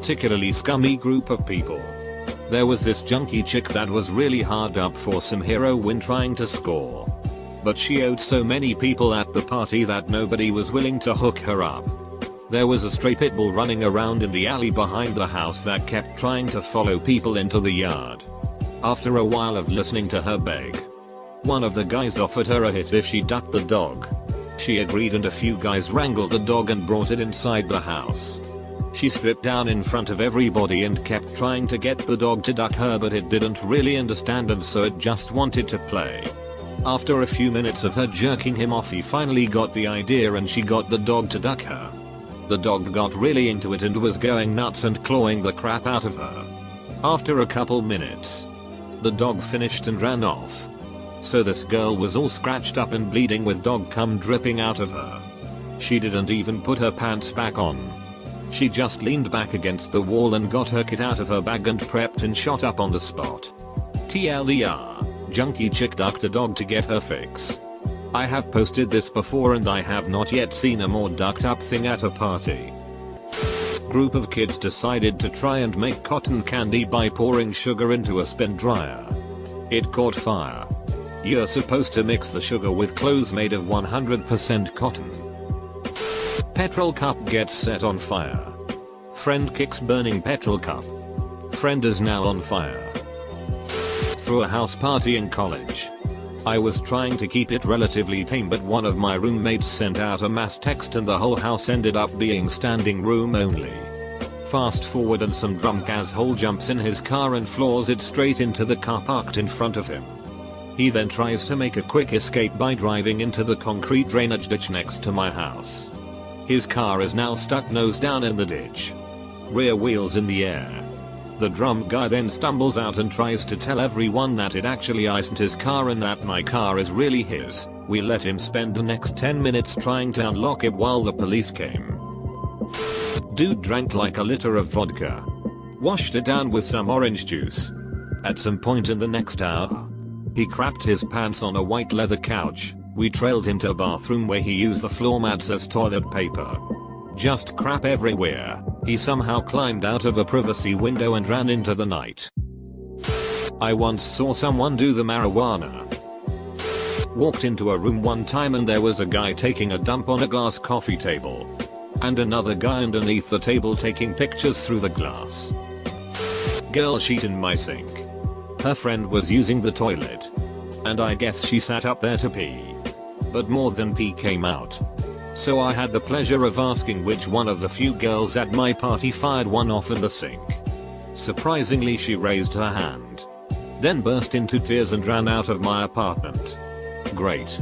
particularly scummy group of people. There was this junkie chick that was really hard up for some heroin trying to score. But she owed so many people at the party that nobody was willing to hook her up. There was a stray pit bull running around in the alley behind the house that kept trying to follow people into the yard. After a while of listening to her beg, one of the guys offered her a hit if she ducked the dog. She agreed and a few guys wrangled the dog and brought it inside the house. She stripped down in front of everybody and kept trying to get the dog to duck her, but it didn't really understand and so it just wanted to play. After a few minutes of her jerking him off, he finally got the idea and she got the dog to duck her. The dog got really into it and was going nuts and clawing the crap out of her. After a couple minutes, the dog finished and ran off. So this girl was all scratched up and bleeding with dog cum dripping out of her. She didn't even put her pants back on. She just leaned back against the wall and got her kit out of her bag and prepped and shot up on the spot. TLDR, junkie chick ducked a dog to get her fix. I have posted this before and I have not yet seen a more ducked up thing at a party. Group of kids decided to try and make cotton candy by pouring sugar into a spin dryer. It caught fire. You're supposed to mix the sugar with clothes made of 100% cotton. Petrol cup gets set on fire. Friend kicks burning petrol cup. Friend is now on fire. Through a house party in college. I was trying to keep it relatively tame, but one of my roommates sent out a mass text and the whole house ended up being standing room only. Fast forward and some drunk asshole jumps in his car and floors it straight into the car parked in front of him. He then tries to make a quick escape by driving into the concrete drainage ditch next to my house. His car is now stuck nose down in the ditch. Rear wheels in the air. The drunk guy then stumbles out and tries to tell everyone that it actually isn't his car and that my car is really his. We let him spend the next 10 minutes trying to unlock it while the police came. Dude drank like a liter of vodka. Washed it down with some orange juice. At some point in the next hour, he crapped his pants on a white leather couch. We trailed him to a bathroom where he used the floor mats as toilet paper. Just crap everywhere. He somehow climbed out of a privacy window and ran into the night. I once saw someone do the marijuana. Walked into a room one time and there was a guy taking a dump on a glass coffee table. And another guy underneath the table taking pictures through the glass. Girl sheet in my sink. Her friend was using the toilet. And I guess she sat up there to pee. But more than pee came out. So I had the pleasure of asking which one of the few girls at my party fired one off in the sink. Surprisingly, she raised her hand. Then burst into tears and ran out of my apartment. Great.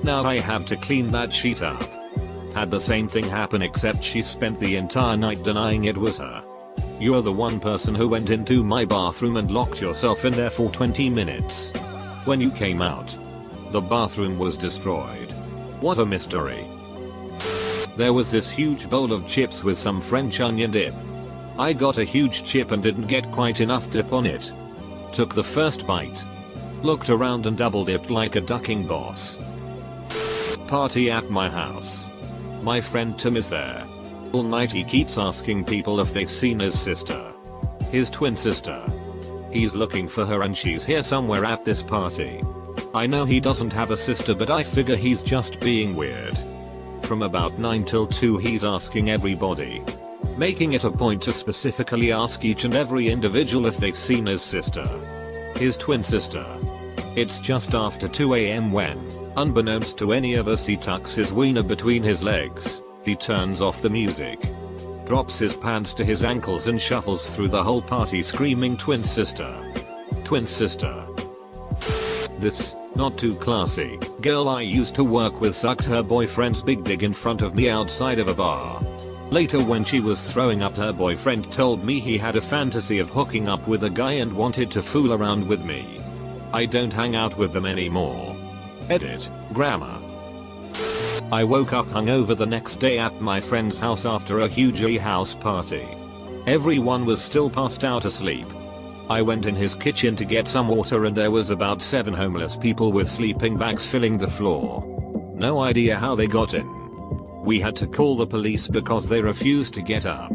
Now I have to clean that sheet up. Had the same thing happen except she spent the entire night denying it was her. You're the one person who went into my bathroom and locked yourself in there for 20 minutes. When you came out, the bathroom was destroyed. What a mystery. There was this huge bowl of chips with some French onion dip. I got a huge chip and didn't get quite enough dip on it. Took the first bite. Looked around and double dipped like a ducking boss. Party at my house. My friend Tim is there. All night he keeps asking people if they've seen his sister. His twin sister. He's looking for her and she's here somewhere at this party. I know he doesn't have a sister, but I figure he's just being weird. From about 9 till 2 he's asking everybody. Making it a point to specifically ask each and every individual if they've seen his sister. His twin sister. It's just after 2 AM when, unbeknownst to any of us, he tucks his wiener between his legs. He turns off the music. Drops his pants to his ankles and shuffles through the whole party screaming twin sister. Twin sister. This, not too classy, girl I used to work with sucked her boyfriend's big dig in front of me outside of a bar. Later when she was throwing up, her boyfriend told me he had a fantasy of hooking up with a guy and wanted to fool around with me. I don't hang out with them anymore. Edit, grammar. I woke up hungover the next day at my friend's house after a huge house party. Everyone was still passed out asleep. I went in his kitchen to get some water and there was about 7 homeless people with sleeping bags filling the floor. No idea how they got in. We had to call the police because they refused to get up.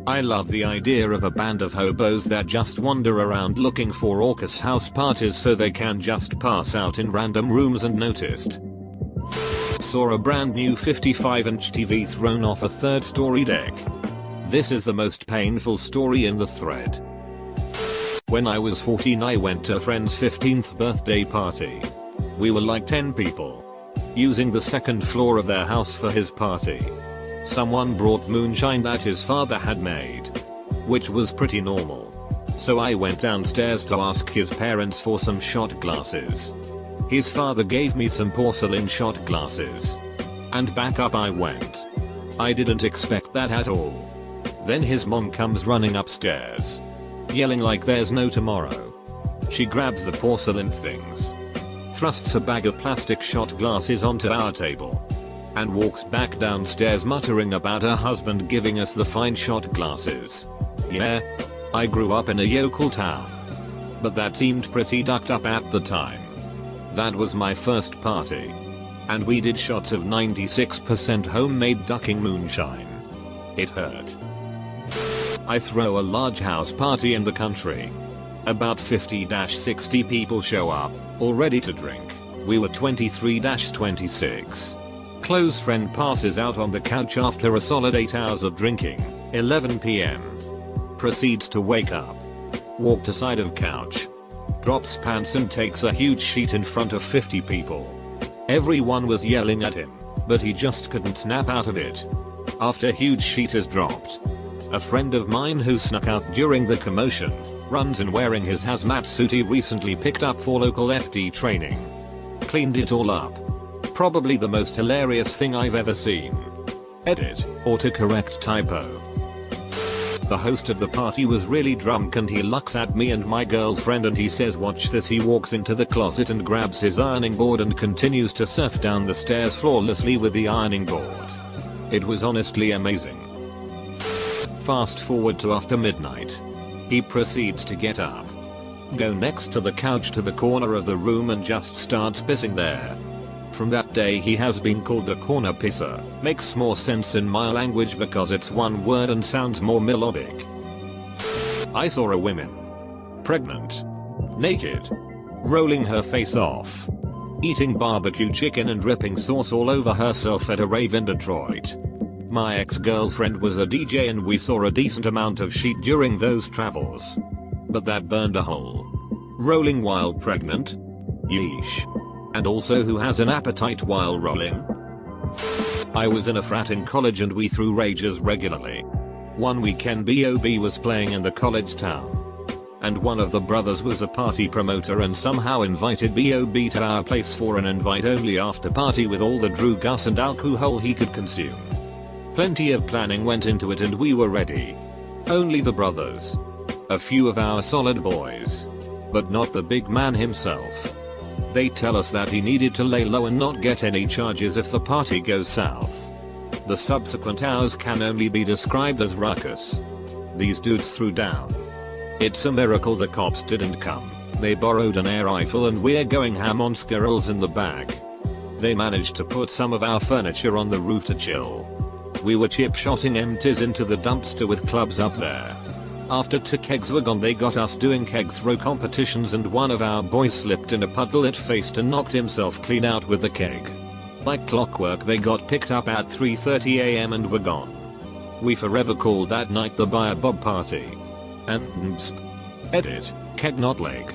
I love the idea of a band of hobos that just wander around looking for raucous house parties so they can just pass out in random rooms unnoticed. Saw a brand new 55-inch TV thrown off a third-story deck. This is the most painful story in the thread. When I was 14 I went to a friend's 15th birthday party. We were like 10 people. Using the second floor of their house for his party. Someone brought moonshine that his father had made. Which was pretty normal. So I went downstairs to ask his parents for some shot glasses. His father gave me some porcelain shot glasses. And back up I went. I didn't expect that at all. Then his mom comes running upstairs. Yelling like there's no tomorrow. She grabs the porcelain things. Thrusts a bag of plastic shot glasses onto our table. And walks back downstairs muttering about her husband giving us the fine shot glasses. Yeah. I grew up in a yokel town. But that seemed pretty ducked up at the time. That was my first party. And we did shots of 96% homemade ducking moonshine. It hurt. I throw a large house party in the country. About 50-60 people show up, all ready to drink. We were 23-26. Close friend passes out on the couch after a solid 8 hours of drinking, 11 PM. Proceeds to wake up. Walk to side of couch. Drops pants and takes a huge sheet in front of 50 people. Everyone was yelling at him, but he just couldn't snap out of it. After huge sheet is dropped. A friend of mine who snuck out during the commotion, runs in wearing his hazmat suit he recently picked up for local FD training. Cleaned it all up. Probably the most hilarious thing I've ever seen. Edit, autocorrect typo. The host of the party was really drunk and he looks at me and my girlfriend and he says watch this. He walks into the closet and grabs his ironing board and continues to surf down the stairs flawlessly with the ironing board. It was honestly amazing. Fast forward to after midnight. He proceeds to get up. Go next to the couch to the corner of the room and just starts pissing there. From that day he has been called a corner pisser. Makes more sense in my language because it's one word and sounds more melodic. I saw a woman. Pregnant. Naked. Rolling her face off. Eating barbecue chicken and dripping sauce all over herself at a rave in Detroit. My ex-girlfriend was a DJ and we saw a decent amount of sheet during those travels. But that burned a hole. Rolling while pregnant? Yeesh. And also who has an appetite while rolling? I was in a frat in college and we threw rages regularly. One weekend B.O.B. was playing in the college town. And one of the brothers was a party promoter and somehow invited B.O.B. to our place for an invite-only after party with all the Drew Gus and alcohol he could consume. Plenty of planning went into it and we were ready. Only the brothers. A few of our solid boys. But not the big man himself. They tell us that he needed to lay low and not get any charges if the party goes south. The subsequent hours can only be described as ruckus. These dudes threw down. It's a miracle the cops didn't come. They borrowed an air rifle and we're going ham on squirrels in the back. They managed to put some of our furniture on the roof to chill. We were chip-shotting empties into the dumpster with clubs up there. After 2 kegs were gone they got us doing keg throw competitions and one of our boys slipped in a puddle it faced and knocked himself clean out with the keg. Like clockwork they got picked up at 3:30 AM and were gone. We forever called that night the Buyer Bob party. And edit, keg not leg.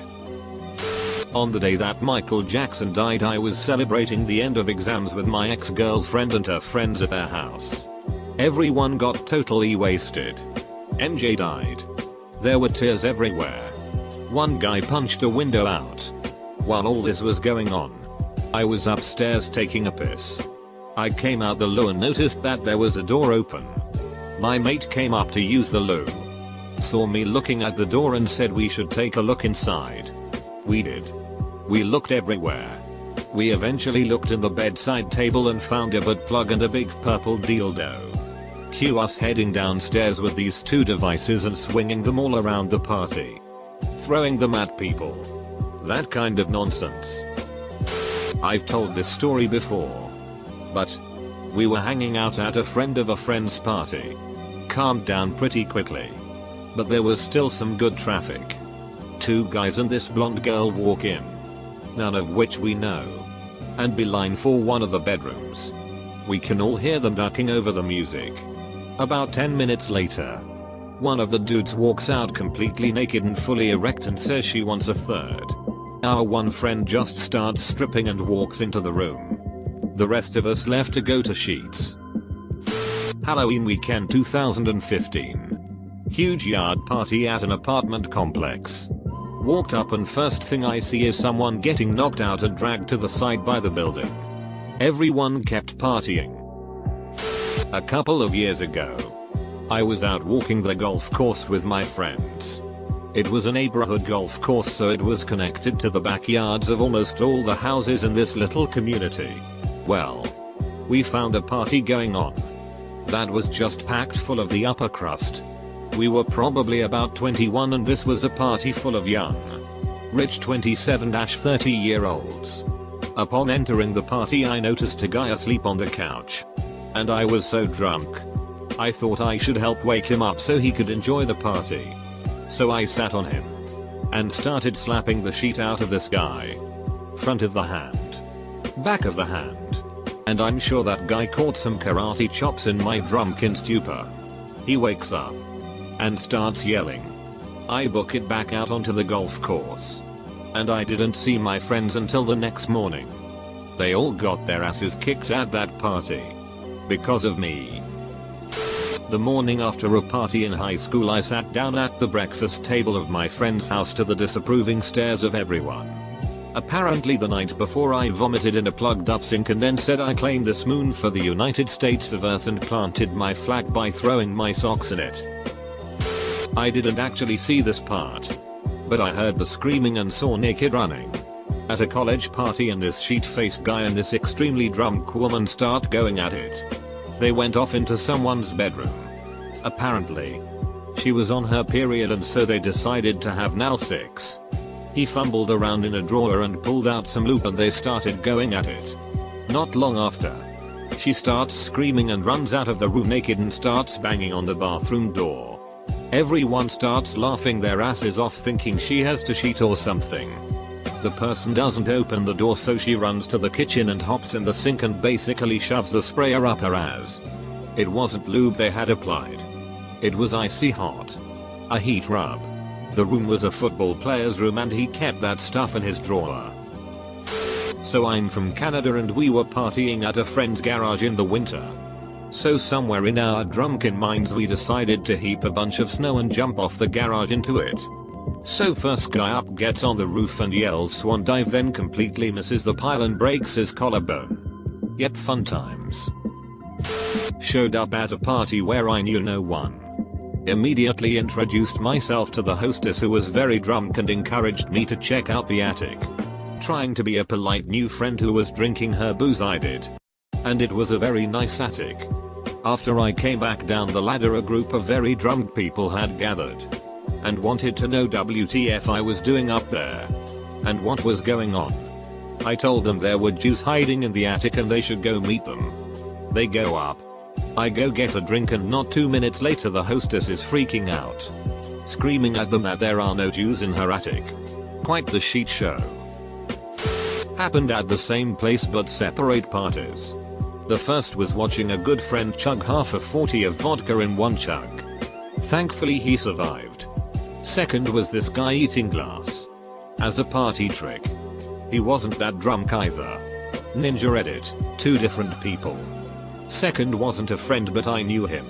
On the day that Michael Jackson died I was celebrating the end of exams with my ex-girlfriend and her friends at their house. Everyone got totally wasted. MJ died. There were tears everywhere. One guy punched a window out. While all this was going on, I was upstairs taking a piss. I came out the loo and noticed that there was a door open. My mate came up to use the loo. Saw me looking at the door and said we should take a look inside. We did. We looked everywhere. We eventually looked in the bedside table and found a butt plug and a big purple dildo. Cue us heading downstairs with these 2 devices and swinging them all around the party. Throwing them at people. That kind of nonsense. I've told this story before. But we were hanging out at a friend of a friend's party. calmed down pretty quickly. But there was still some good traffic. Two guys and this blonde girl walk in. None of which we know. And beeline for one of the bedrooms. We can all hear them ducking over the music. About 10 minutes later, one of the dudes walks out completely naked and fully erect and says she wants a third. Our one friend just starts stripping and walks into the room. The rest of us left to go to sheets. Halloween weekend 2015. Huge yard party at an apartment complex. Walked up and first thing I see is someone getting knocked out and dragged to the side by the building. Everyone kept partying. A couple of years ago, I was out walking the golf course with my friends. It was a neighborhood golf course, so it was connected to the backyards of almost all the houses in this little community. Well, we found a party going on that was just packed full of the upper crust. We were probably about 21 and this was a party full of young, rich 27-30-year-olds. Upon entering the party I noticed a guy asleep on the couch. And I was so drunk, I thought I should help wake him up so he could enjoy the party. So I sat on him and started slapping the shit out of this guy. Front of the hand, back of the hand. And I'm sure that guy caught some karate chops in my drunken stupor. He wakes up and starts yelling. I book it back out onto the golf course. And I didn't see my friends until the next morning. They all got their asses kicked at that party. Because of me. The morning after a party in high school I sat down at the breakfast table of my friend's house to the disapproving stares of everyone. Apparently the night before I vomited in a plugged up sink and then said I claimed this moon for the United States of Earth and planted my flag by throwing my socks in it. I didn't actually see this part. But I heard the screaming and saw naked running at a college party and this sheet-faced guy and this extremely drunk woman start going at it. They went off into someone's bedroom. Apparently, she was on her period and so they decided to have anal sex. He fumbled around in a drawer and pulled out some lube and they started going at it. Not long after, she starts screaming and runs out of the room naked and starts banging on the bathroom door. Everyone starts laughing their asses off thinking she has to cheat or something. The person doesn't open the door so she runs to the kitchen and hops in the sink and basically shoves the sprayer up her ass. It wasn't lube they had applied. It was icy hot. A heat rub. The room was a football player's room and he kept that stuff in his drawer. So I'm from Canada and we were partying at a friend's garage in the winter. So somewhere in our drunken minds we decided to heap a bunch of snow and jump off the garage into it. So first guy up gets on the roof and yells swan dive, then completely misses the pile and breaks his collarbone. Yet fun times. Showed up at a party where I knew no one. Immediately introduced myself to the hostess who was very drunk and encouraged me to check out the attic. Trying to be a polite new friend who was drinking her booze I did. And it was a very nice attic. After I came back down the ladder a group of very drunk people had gathered. And wanted to know WTF I was doing up there. And what was going on. I told them there were Jews hiding in the attic and they should go meet them. They go up. I go get a drink and not 2 minutes later the hostess is freaking out. Screaming at them that there are no Jews in her attic. Quite the shit show. Happened at the same place but separate parties. The first was watching a good friend chug half a 40 of vodka in one chug. Thankfully he survived. Second was this guy eating glass. As a party trick. He wasn't that drunk either. Ninja edit, 2 different people. Second wasn't a friend but I knew him.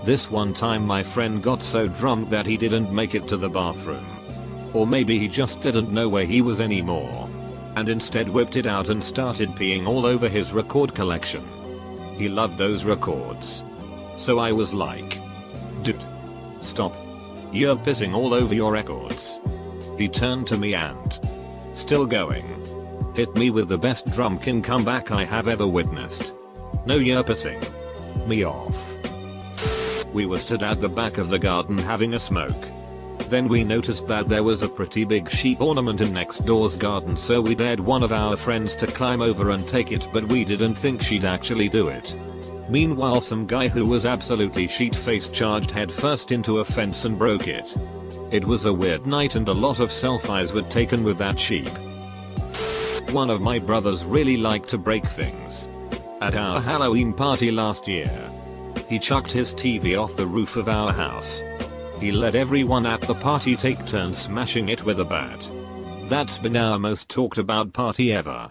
This one time my friend got so drunk that he didn't make it to the bathroom. Or maybe he just didn't know where he was anymore. And instead whipped it out and started peeing all over his record collection. He loved those records. So I was like, dude, stop. You're pissing all over your records. He turned to me and, still going, hit me with the best drunken comeback I have ever witnessed. No, you're pissing me off. We were stood at the back of the garden having a smoke. Then we noticed that there was a pretty big sheep ornament in next door's garden, so we dared one of our friends to climb over and take it, but we didn't think she'd actually do it. Meanwhile, some guy who was absolutely sheet-faced charged headfirst into a fence and broke it. It was a weird night and a lot of selfies were taken with that sheep. One of my brothers really liked to break things. At our Halloween party last year, he chucked his TV off the roof of our house. He let everyone at the party take turns smashing it with a bat. That's been our most talked about party ever.